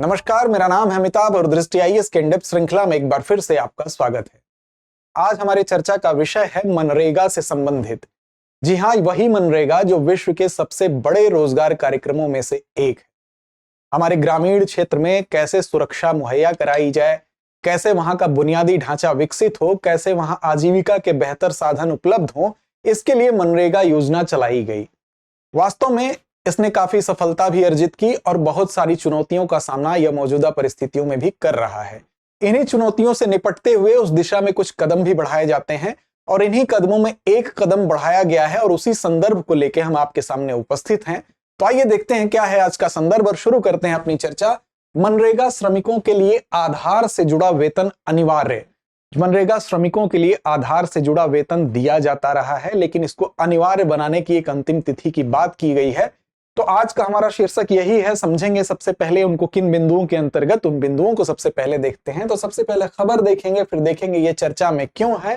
नमस्कार, मेरा नाम है अमिताभ और दृष्टि आईएएस के इन-डेप्थ श्रृंखला में एक बार फिर से आपका स्वागत है। आज हमारी चर्चा का विषय है मनरेगा से संबंधित। जी हाँ, वही मनरेगा जो विश्व के सबसे बड़े रोजगार कार्यक्रमों में से एक है। हमारे ग्रामीण क्षेत्र में कैसे सुरक्षा मुहैया कराई जाए, कैसे वहां का बुनियादी ढांचा विकसित हो, कैसे वहां आजीविका के बेहतर साधन उपलब्ध हो, इसके लिए मनरेगा योजना चलाई गई। वास्तव में इसने काफी सफलता भी अर्जित की और बहुत सारी चुनौतियों का सामना यह मौजूदा परिस्थितियों में भी कर रहा है। इन्हीं चुनौतियों से निपटते हुए उस दिशा में कुछ कदम भी बढ़ाए जाते हैं और इन्हीं कदमों में एक कदम बढ़ाया गया है और उसी संदर्भ को लेकर हम आपके सामने उपस्थित हैं। तो आइए देखते हैं क्या है आज का संदर्भ और शुरू करते हैं अपनी चर्चा। मनरेगा श्रमिकों के लिए आधार से जुड़ा वेतन अनिवार्य। मनरेगा श्रमिकों के लिए आधार से जुड़ा वेतन दिया जाता रहा है, लेकिन इसको अनिवार्य बनाने की एक अंतिम तिथि की बात की गई है। तो आज का हमारा शीर्षक यही है, समझेंगे सबसे पहले उनको किन बिंदुओं के अंतर्गत, उन बिंदुओं को सबसे पहले देखते हैं। तो सबसे पहले खबर देखेंगे, फिर देखेंगे ये चर्चा में क्यों है,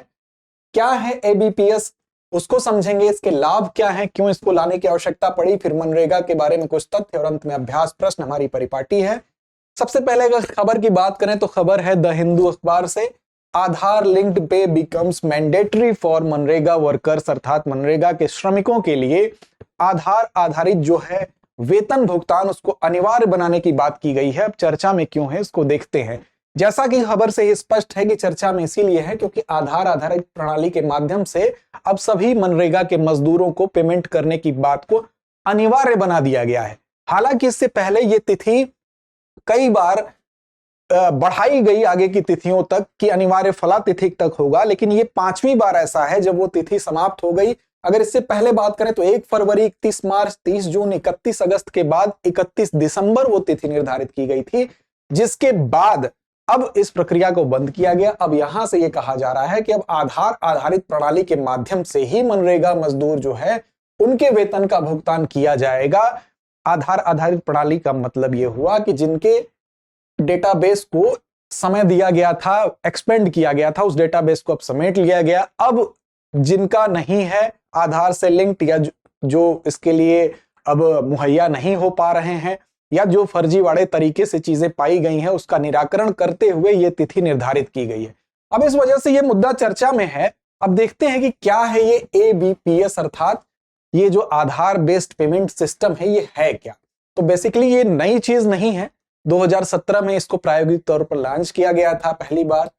क्या है एबीपीएस, उसको समझेंगे, इसके लाभ क्या हैं, क्यों इसको लाने की आवश्यकता पड़ी, फिर मनरेगा के बारे में कुछ तथ्य और अंत में अभ्यास प्रश्न हमारी परिपाटी है। सबसे पहले अगर खबर की बात करें तो खबर है द हिंदू अखबार से, आधार लिंक्ड पे becomes mandatory for MNREGA workers, अर्थात मनरेगा के श्रमिकों के लिए आधार आधारित जो है वेतन भुगतान उसको अनिवार्य बनाने की बात की गई है। अब चर्चा में क्यों है इसको देखते हैं। जैसा कि खबर से ये स्पष्ट है कि चर्चा में इसीलिए है क्योंकि आधार आधारित प्रणाली के माध्यम से अब सभी मनरेगा के मजदूरों को पेमेंट करने की बात को अनिवार्य बना दिया गया है। हालांकि इससे पहले ये तिथि कई बार बढ़ाई गई आगे की तिथियों तक कि अनिवार्य फला तिथि तक होगा, लेकिन ये 5वीं बार ऐसा है जब वो तिथि समाप्त हो गई। अगर इससे पहले बात करें तो 1 फरवरी, 31 मार्च, 30 जून, 31 अगस्त के बाद 31 दिसंबर वो तिथि निर्धारित की गई थी, जिसके बाद अब इस प्रक्रिया को बंद किया गया। अब यहां से ये कहा जा रहा है कि अब आधार आधारित प्रणाली के माध्यम से ही मनरेगा मजदूर जो है उनके वेतन का भुगतान किया जाएगा। आधार आधारित प्रणाली का मतलब यह हुआ कि जिनके डेटाबेस को समय दिया गया था, एक्सपेंड किया गया था, उस डेटाबेस को अब समेट लिया गया। अब जिनका नहीं है आधार से लिंक्ड या जो इसके लिए अब मुहैया नहीं हो पा रहे हैं या जो फर्जीवाड़े तरीके से चीजें पाई गई हैं, उसका निराकरण करते हुए यह तिथि निर्धारित की गई है। अब इस वजह से यह मुद्दा चर्चा में है। अब देखते हैं कि क्या है ये एबीपीएस, अर्थात ये जो आधार बेस्ड पेमेंट सिस्टम है ये है क्या। तो बेसिकली ये नई चीज नहीं है, 2017 में इसको प्रायोगिक तौर पर लॉन्च किया गया था पहली बार।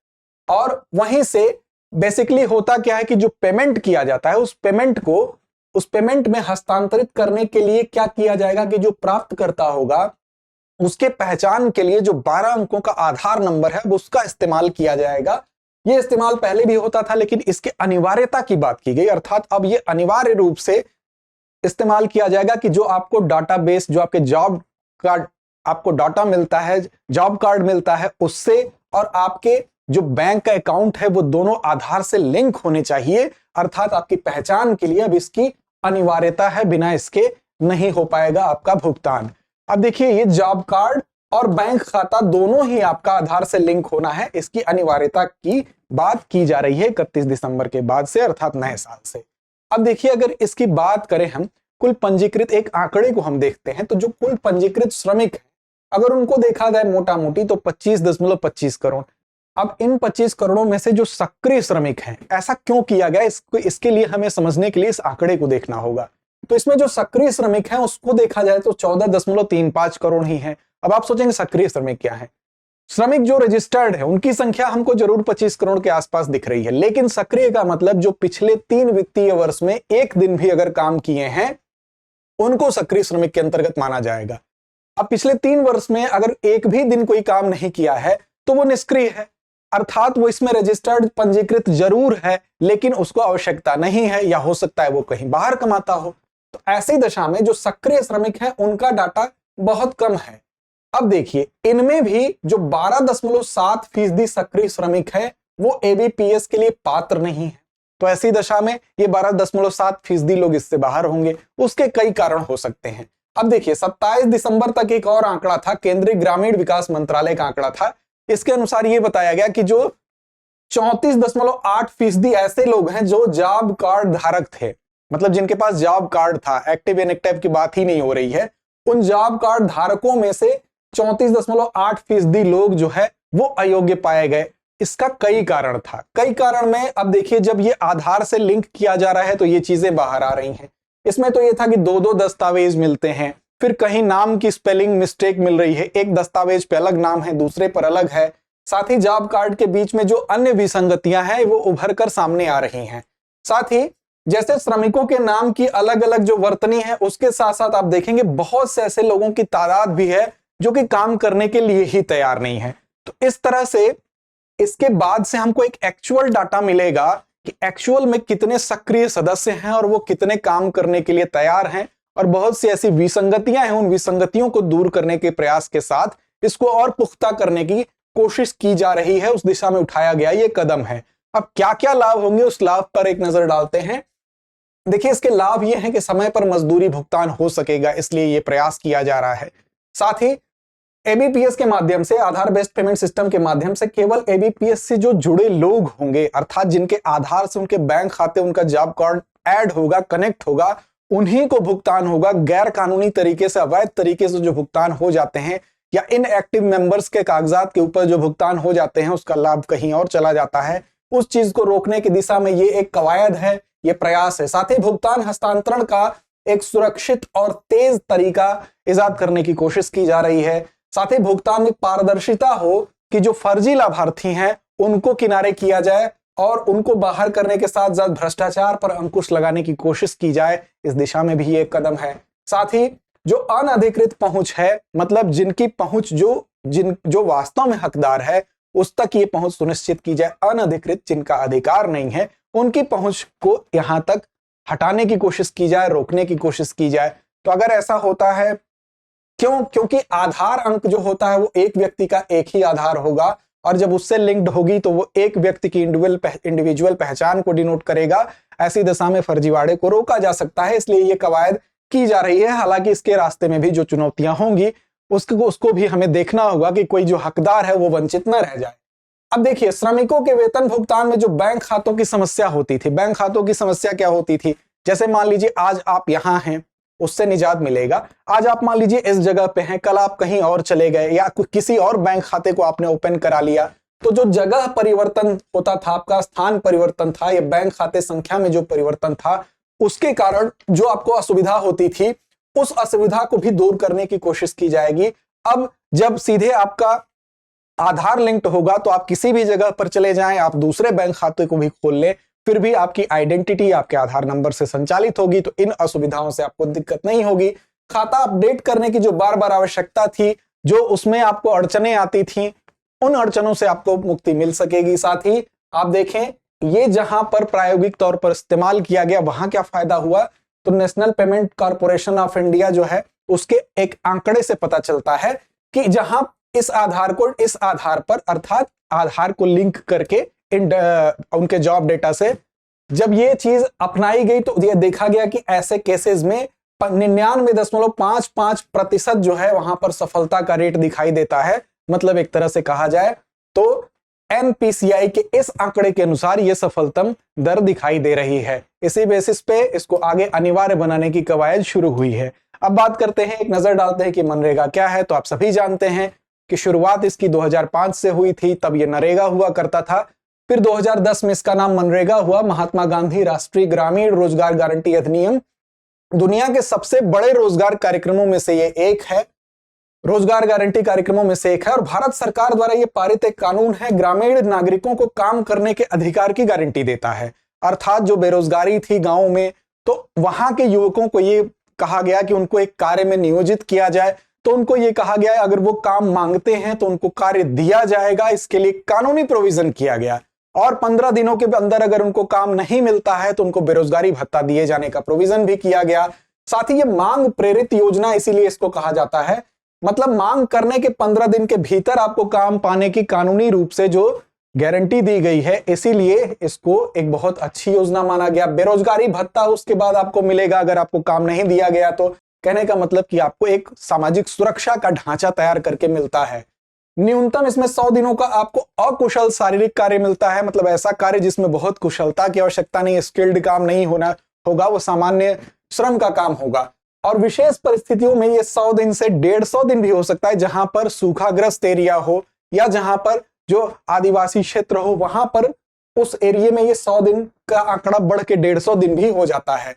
और वहीं से बेसिकली होता क्या है कि जो पेमेंट किया जाता है उस पेमेंट में हस्तांतरित करने के लिए क्या किया जाएगा कि जो प्राप्तकर्ता होगा उसके पहचान के लिए जो 12 अंकों का आधार नंबर है उसका इस्तेमाल किया जाएगा। यह इस्तेमाल पहले भी होता था, लेकिन इसके अनिवार्यता की बात की गई, अर्थात अब यह अनिवार्य रूप से इस्तेमाल किया जाएगा कि जो आपको डाटाबेस, जो आपके जॉब कार्ड, आपको डाटा मिलता है, जॉब कार्ड मिलता है उससे, और आपके जो बैंक का अकाउंट है वो दोनों आधार से लिंक होने चाहिए। अर्थात आपकी पहचान के लिए अब इसकी अनिवार्यता है, बिना इसके नहीं हो पाएगा आपका भुगतान। अब देखिए, ये जॉब कार्ड और बैंक खाता दोनों ही आपका आधार से लिंक होना है, इसकी अनिवार्यता की बात की जा रही है 31 दिसंबर के बाद से, अर्थात नए साल से। अब देखिए, अगर इसकी बात करें हम कुल पंजीकृत एक आंकड़े को हम देखते हैं, तो जो कुल पंजीकृत श्रमिक है अगर उनको देखा जाए मोटा मोटी तो 25.25 करोड़। अब इन 25 करोड़ों में से जो सक्रिय श्रमिक हैं, ऐसा क्यों किया गया इसके लिए हमें समझने के लिए इस आंकड़े को देखना होगा। तो इसमें जो सक्रिय श्रमिक हैं उसको देखा जाए तो 14.35 करोड़ ही हैं। अब आप सोचेंगे सक्रिय श्रमिक क्या है। श्रमिक जो रजिस्टर्ड है उनकी संख्या हमको जरूर 25 करोड़ के आसपास दिख रही है, लेकिन सक्रिय का मतलब जो पिछले 3 वित्तीय वर्ष में एक दिन भी अगर काम किए हैं उनको सक्रिय श्रमिक के अंतर्गत माना जाएगा। अब पिछले 3 वर्ष में अगर एक भी दिन कोई काम नहीं किया है तो वो निष्क्रिय है, अर्थात वो इसमें रजिस्टर्ड पंजीकृत जरूर है लेकिन उसको आवश्यकता नहीं है, या हो सकता है वो कहीं बाहर कमाता हो। तो ऐसी दशा में जो सक्रिय श्रमिक हैं उनका डाटा बहुत कम है। अब देखिए, इनमें भी जो 12.7% सक्रिय श्रमिक है वो एबीपीएस के लिए पात्र नहीं है। तो ऐसी दशा में ये 12.7% लोग इससे बाहर होंगे। उसके कई कारण हो सकते हैं। अब देखिए, 27 दिसंबर तक एक और आंकड़ा था, केंद्रीय ग्रामीण विकास मंत्रालय का आंकड़ा था। इसके अनुसार यह बताया गया कि जो 34.8% ऐसे लोग हैं जो जॉब कार्ड धारक थे, मतलब जिनके पास जॉब कार्ड था, एक्टिव इनएक्टिव की बात ही नहीं हो रही है, उन जॉब कार्ड धारकों में से 34.8% लोग जो है वो अयोग्य पाए गए। इसका कई कारण था। कई कारण में अब देखिए, जब ये आधार से लिंक किया जा रहा है तो ये चीजें बाहर आ रही हैं। इसमें तो ये था कि दो दस्तावेज मिलते हैं, फिर कहीं नाम की स्पेलिंग मिस्टेक मिल रही है, एक दस्तावेज पे अलग नाम है, दूसरे पर अलग है। साथ ही जॉब कार्ड के बीच में जो अन्य विसंगतियां हैं वो उभर कर सामने आ रही हैं। साथ ही जैसे श्रमिकों के नाम की अलग अलग जो वर्तनी है, उसके साथ साथ आप देखेंगे बहुत से ऐसे लोगों की तादाद भी है जो कि काम करने के लिए ही तैयार नहीं है। तो इस तरह से इसके बाद से हमको एक एक्चुअल डाटा मिलेगा कि एक्चुअल में कितने सक्रिय सदस्य हैं और वो कितने काम करने के लिए तैयार हैं, और बहुत सी ऐसी विसंगतियां हैं, उन विसंगतियों को दूर करने के प्रयास के साथ इसको और पुख्ता करने की कोशिश की जा रही है। उस दिशा में उठाया गया ये कदम है। अब क्या क्या लाभ होंगे उस लाभ पर एक नजर डालते हैं। देखिए, इसके लाभ ये हैं कि समय पर मजदूरी भुगतान हो सकेगा, इसलिए ये प्रयास किया जा रहा है। साथ ही एबीपीएस के माध्यम से, आधार बेस्ड पेमेंट सिस्टम के माध्यम से, केवल एबीपीएस से जो जुड़े लोग होंगे, अर्थात जिनके आधार से उनके बैंक खाते, उनका जॉब कार्ड ऐड होगा, कनेक्ट होगा, उन्हीं को भुगतान होगा। गैर कानूनी तरीके से, अवैध तरीके से जो भुगतान हो जाते हैं या इनएक्टिव मेंबर्स के कागजात के ऊपर जो भुगतान हो जाते हैं, उसका लाभ कहीं और चला जाता है। उस चीज को रोकने की दिशा में ये एक कवायद है, ये प्रयास है। साथ ही भुगतान हस्तांतरण का एक सुरक्षित और तेज तरीका इजाद करने की कोशिश की जा रही है। साथ ही भुगतान में पारदर्शिता हो कि जो फर्जी लाभार्थी हैं उनको किनारे किया जाए और उनको बाहर करने के साथ साथ भ्रष्टाचार पर अंकुश लगाने की कोशिश की जाए। इस दिशा में भी ये कदम है। साथ ही जो अनधिकृत पहुंच है, मतलब जिनकी पहुंच जो वास्तव में हकदार है, उस तक ये पहुंच सुनिश्चित की जाए। अनधिकृत जिनका अधिकार नहीं है, उनकी पहुंच को यहां तक हटाने की कोशिश की जाए, रोकने की कोशिश की जाए। तो अगर ऐसा होता है, क्योंकि आधार अंक जो होता है वो एक व्यक्ति का एक ही आधार होगा, और जब उससे लिंक्ड होगी तो वो एक व्यक्ति की इंडिविजुअल पहचान को डिनोट करेगा। ऐसी दशा में फर्जीवाड़े को रोका जा सकता है, इसलिए ये कवायद की जा रही है। हालांकि इसके रास्ते में भी जो चुनौतियां होंगी उसको भी हमें देखना होगा कि कोई जो हकदार है वो वंचित न रह जाए। अब देखिए, श्रमिकों के वेतन भुगतान में जो बैंक खातों की समस्या होती थी, बैंक खातों की समस्या क्या होती थी? जैसे मान लीजिए आज आप यहां हैं, उससे निजात मिलेगा। आज आप मान लीजिए इस जगह पे हैं, कल आप कहीं और चले गए या किसी और बैंक खाते को आपने ओपन करा लिया, तो जो जगह परिवर्तन होता था, आपका स्थान परिवर्तन था, या बैंक खाते संख्या में जो परिवर्तन था, उसके कारण जो आपको असुविधा होती थी, उस असुविधा को भी दूर करने की कोशिश की जाएगी। अब जब सीधे आपका आधार लिंक्ड होगा तो आप किसी भी जगह पर चले जाएं, आप दूसरे बैंक खाते को भी खोल लें, फिर भी आपकी आइडेंटिटी आपके आधार नंबर से संचालित होगी, तो इन असुविधाओं से आपको दिक्कत नहीं होगी। खाता अपडेट करने की जो बार बार आवश्यकता थी, जो उसमें आपको अड़चने आती थी, उन अड़चनों से आपको मुक्ति मिल सकेगी। साथ ही आप देखें, ये जहां पर प्रायोगिक तौर पर इस्तेमाल किया गया, वहां क्या फायदा हुआ? तो national payment corporation of India जो है, उसके एक आंकड़े से पता चलता है कि जहां इस आधार पर, अर्थात आधार को लिंक करके उनके जॉब डेटा से जब ये चीज अपनाई गई, तो ये देखा गया कि ऐसे केसेस में 99.55% जो है वहां पर सफलता का रेट दिखाई देता है। मतलब एक तरह से कहा जाए तो एनपीसीआई के इस आंकड़े के अनुसार ये सफलतम दर दिखाई दे रही है। इसी बेसिस पे इसको आगे अनिवार्य बनाने की कवायद शुरू हुई है। अब बात करते हैं, एक नजर डालते हैं कि मनरेगा क्या है। तो आप सभी जानते हैं कि शुरुआत इसकी 2005 से हुई थी, तब ये नरेगा हुआ करता था। फिर 2010 में इसका नाम मनरेगा हुआ, महात्मा गांधी राष्ट्रीय ग्रामीण रोजगार गारंटी अधिनियम। दुनिया के सबसे बड़े रोजगार कार्यक्रमों में से ये एक है, रोजगार गारंटी कार्यक्रमों में से एक है, और भारत सरकार द्वारा ये पारित एक कानून है, ग्रामीण नागरिकों को काम करने के अधिकार की गारंटी देता है। अर्थात जो बेरोजगारी थी गांवों में, तो वहां के युवकों को ये कहा गया कि उनको एक कार्य में नियोजित किया जाए। तो उनको ये कहा गया अगर वो काम मांगते हैं तो उनको कार्य दिया जाएगा, इसके लिए कानूनी प्रोविजन किया गया। और 15 दिनों के अंदर अगर उनको काम नहीं मिलता है तो उनको बेरोजगारी भत्ता दिए जाने का प्रोविजन भी किया गया। साथ ही ये मांग प्रेरित योजना इसीलिए इसको कहा जाता है, मतलब मांग करने के 15 दिन के भीतर आपको काम पाने की कानूनी रूप से जो गारंटी दी गई है, इसीलिए इसको एक बहुत अच्छी योजना माना गया। बेरोजगारी भत्ता उसके बाद आपको मिलेगा अगर आपको काम नहीं दिया गया तो। कहने का मतलब कि आपको एक सामाजिक सुरक्षा का ढांचा तैयार करके मिलता है। न्यूनतम इसमें 100 दिनों का आपको अकुशल शारीरिक कार्य मिलता है, मतलब ऐसा कार्य जिसमें बहुत कुशलता की आवश्यकता नहीं, स्किल्ड काम नहीं होगा, वो सामान्य श्रम का काम होगा। और विशेष परिस्थितियों में ये 100 दिन से 150 दिन भी हो सकता है, जहां पर सूखाग्रस्त एरिया हो या जहां पर जो आदिवासी क्षेत्र हो, वहां पर उस एरिया में ये 100 दिन का आंकड़ा बढ़ के 150 दिन भी हो जाता है।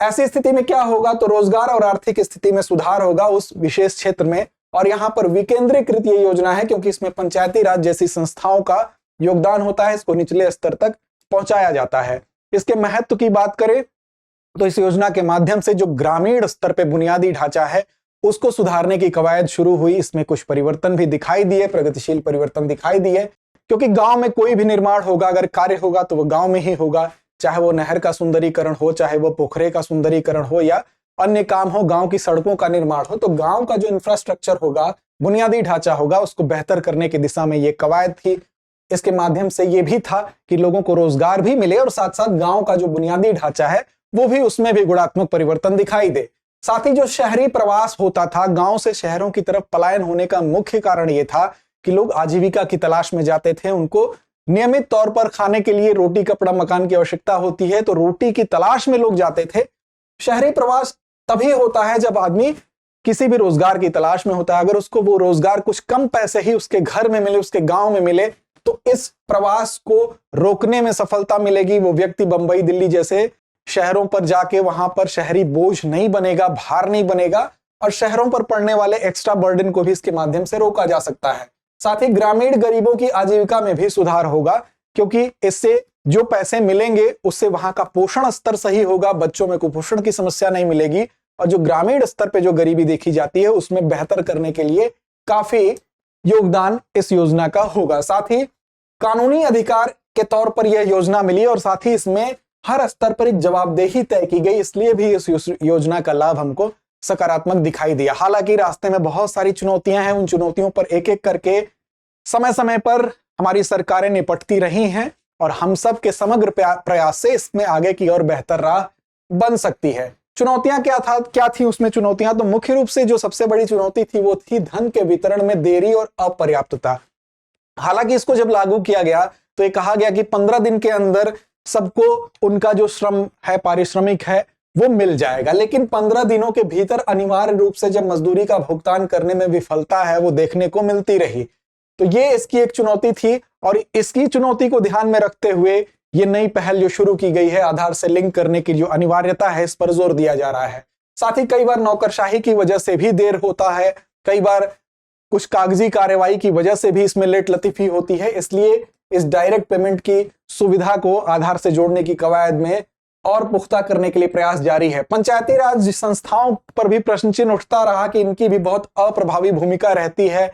ऐसी स्थिति में क्या होगा, तो रोजगार और आर्थिक स्थिति में सुधार होगा उस विशेष क्षेत्र में। और यहाँ पर विकेंद्रीकृत ये योजना है, क्योंकि इसमें पंचायती राज जैसी संस्थाओं का योगदान होता है, इसको निचले स्तर तक पहुंचाया जाता है। इसके महत्व की बात करें तो इस योजना के माध्यम से जो ग्रामीण स्तर पे बुनियादी ढांचा है उसको सुधारने की कवायद शुरू हुई। इसमें कुछ परिवर्तन भी दिखाई दिए, प्रगतिशील परिवर्तन दिखाई दिए, क्योंकि गांव में कोई भी निर्माण होगा, अगर कार्य होगा तो वो गांव में ही होगा, चाहे वो नहर का सुंदरीकरण हो, चाहे वो पोखरे का सुंदरीकरण हो या अन्य काम हो, गांव की सड़कों का निर्माण हो। तो गांव का जो इंफ्रास्ट्रक्चर होगा, बुनियादी ढांचा होगा, उसको बेहतर करने की दिशा में ये कवायद थी। इसके माध्यम से ये भी था कि लोगों को रोजगार भी मिले और साथ साथ गांव का जो बुनियादी ढांचा है वो भी, उसमें भी गुणात्मक परिवर्तन दिखाई दे। साथ ही जो शहरी प्रवास होता था, गांव से शहरों की तरफ पलायन होने का मुख्य कारण ये था कि लोग आजीविका की तलाश में जाते थे। उनको नियमित तौर पर खाने के लिए रोटी कपड़ा मकान की आवश्यकता होती है, तो रोटी की तलाश में लोग जाते थे। शहरी प्रवास तभी होता है जब आदमी किसी भी रोजगार की तलाश में होता है। अगर उसको वो रोजगार कुछ कम पैसे ही उसके घर में मिले, उसके गांव में मिले, तो इस प्रवास को रोकने में सफलता मिलेगी। वो व्यक्ति बंबई दिल्ली जैसे शहरों पर जाके वहां पर शहरी बोझ नहीं बनेगा, भार नहीं बनेगा, और शहरों पर पड़ने वाले एक्स्ट्रा बर्डन को भी इसके माध्यम से रोका जा सकता है। साथ ही ग्रामीण गरीबों की आजीविका में भी सुधार होगा, क्योंकि इससे जो पैसे मिलेंगे उससे वहां का पोषण स्तर सही होगा, बच्चों में कुपोषण की समस्या नहीं मिलेगी, और जो ग्रामीण स्तर पे जो गरीबी देखी जाती है उसमें बेहतर करने के लिए काफी योगदान इस योजना का होगा। साथ ही कानूनी अधिकार के तौर पर यह योजना मिली और साथ ही इसमें हर स्तर पर एक जवाबदेही तय की गई, इसलिए भी इस योजना का लाभ हमको सकारात्मक दिखाई दिया। हालांकि रास्ते में बहुत सारी चुनौतियां हैं, उन चुनौतियों पर एक एक करके समय समय पर हमारी सरकारें निपटती रही हैं और हम सब के समग्र प्रयास से इसमें आगे की और बेहतर राह बन सकती है। चुनौतियां क्या थी उसमें चुनौतियां, तो मुख्य रूप से जो सबसे बड़ी चुनौती थी वो थी धन के वितरण में देरी और अपर्याप्तता। हालांकि इसको जब लागू किया गया तो ये कहा गया कि 15 दिन के अंदर सबको उनका जो श्रम है, पारिश्रमिक है, वो मिल जाएगा, लेकिन 15 दिनों के भीतर अनिवार्य रूप से जब मजदूरी का भुगतान करने में विफलता है वो देखने को मिलती रही। तो ये इसकी एक चुनौती थी और इसकी चुनौती को ध्यान में रखते हुए ये नई पहल जो शुरू की गई है, आधार से लिंक करने की जो अनिवार्यता है, इस पर जोर दिया जा रहा है। साथ ही कई बार नौकरशाही की वजह से भी देर होता है, कई बार कुछ कागजी कार्यवाही की वजह से भी इसमें लेट लतीफी होती है, इसलिए इस डायरेक्ट पेमेंट की सुविधा को आधार से जोड़ने की कवायद में और पुख्ता करने के लिए प्रयास जारी है। पंचायती राज संस्थाओं पर भी प्रश्न चिन्ह उठता रहा कि इनकी भी बहुत अप्रभावी भूमिका रहती है,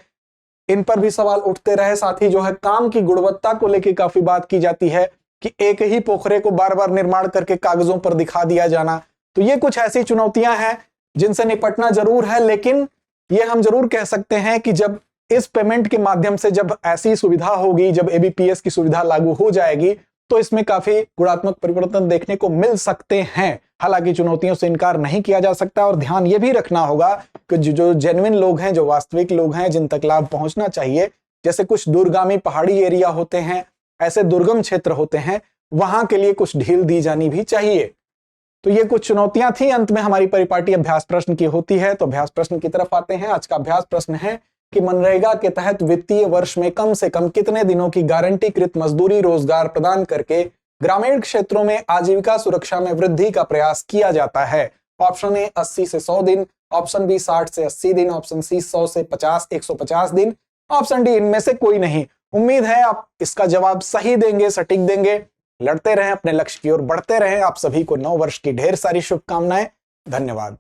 इन पर भी सवाल उठते रहे। साथ ही जो है काम की गुणवत्ता को लेकर काफी बात की जाती है कि एक ही पोखरे को बार बार निर्माण करके कागजों पर दिखा दिया जाना। तो ये कुछ ऐसी चुनौतियां हैं जिनसे निपटना जरूर है, लेकिन ये हम जरूर कह सकते हैं कि जब इस पेमेंट के माध्यम से जब ऐसी सुविधा होगी, जब एबीपीएस की सुविधा लागू हो जाएगी, तो इसमें काफी गुणात्मक परिवर्तन देखने को मिल सकते हैं। हालांकि चुनौतियों से इनकार नहीं किया जा सकता और ध्यान यह भी रखना होगा कि जो जेन्युइन लोग हैं, जो वास्तविक लोग हैं, जिन तक लाभ पहुंचना चाहिए, जैसे कुछ दूरगामी पहाड़ी एरिया होते हैं, ऐसे दुर्गम क्षेत्र होते हैं, वहां के लिए कुछ ढील दी जानी भी चाहिए। तो ये कुछ चुनौतियां थी। अंत में हमारी परिपाटी अभ्यास प्रश्न की होती है, तो अभ्यास प्रश्न की तरफ आते हैं। आज का अभ्यास प्रश्न है कि मनरेगा के तहत वित्तीय वर्ष में कम से कम कितने दिनों की गारंटीकृत मजदूरी रोजगार प्रदान करके ग्रामीण क्षेत्रों में आजीविका सुरक्षा में वृद्धि का प्रयास किया जाता है। ऑप्शन ए 80 से 100 दिन, ऑप्शन बी 60 से 80 दिन, ऑप्शन सी 100 से 150 दिन, ऑप्शन डी इनमें से कोई नहीं। उम्मीद है आप इसका जवाब सही देंगे, सटीक देंगे। लड़ते रहें, अपने लक्ष्य की ओर बढ़ते रहें। आप सभी को नव वर्ष की ढेर सारी शुभकामनाएं। धन्यवाद।